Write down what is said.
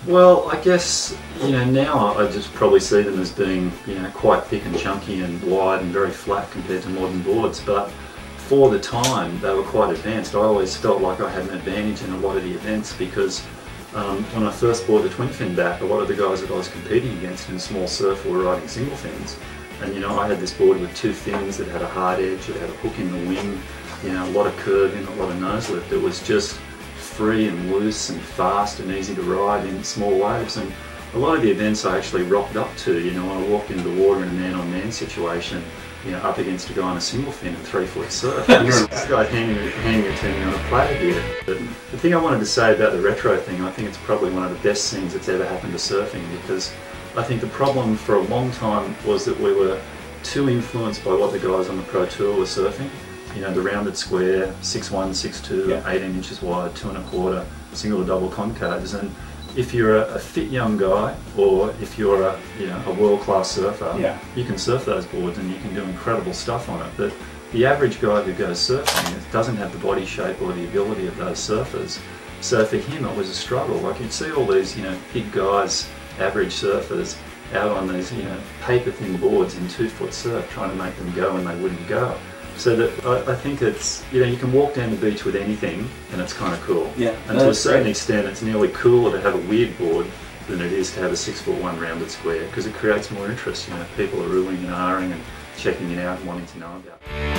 Well, I guess, now I just probably see them as being, quite thick and chunky and wide and very flat compared to modern boards, but for the time they were quite advanced. I always felt like I had an advantage in a lot of the events because when I first bought the twin fin back, a lot of the guys that I was competing against in small surf were riding single fins, and I had this board with 2 fins that had a hard edge, it had a hook in the wing, a lot of curving, a lot of nose lift. It was just free and loose and fast and easy to ride in small waves, and a lot of the events I actually rocked up to, when I walked into the water in a man-on-man situation, up against a guy on a single fin and 3-foot surf. This guy handing it to me on a platter here. But the thing I wanted to say about the retro thing, I think it's probably one of the best things that's ever happened to surfing, because I think the problem for a long time was that we were too influenced by what the guys on the Pro Tour were surfing. The rounded square, 6'1", 6'2", 18 inches wide, 2 1/4, single or double concaves. And if you're a fit young guy, or if you're a world-class surfer, you can surf those boards and you can do incredible stuff on it. But the average guy who goes surfing doesn't have the body shape or the ability of those surfers. So for him it was a struggle. Like, you'd see all these big guys, average surfers, out on these paper-thin boards in 2-foot surf trying to make them go, and they wouldn't go. So that I think it's, you can walk down the beach with anything and it's kind of cool. Yeah. And to a certain extent it's nearly cooler to have a weird board than it is to have a 6'1" rounded square, because it creates more interest. People are oohing and ahhing and checking it out and wanting to know about it.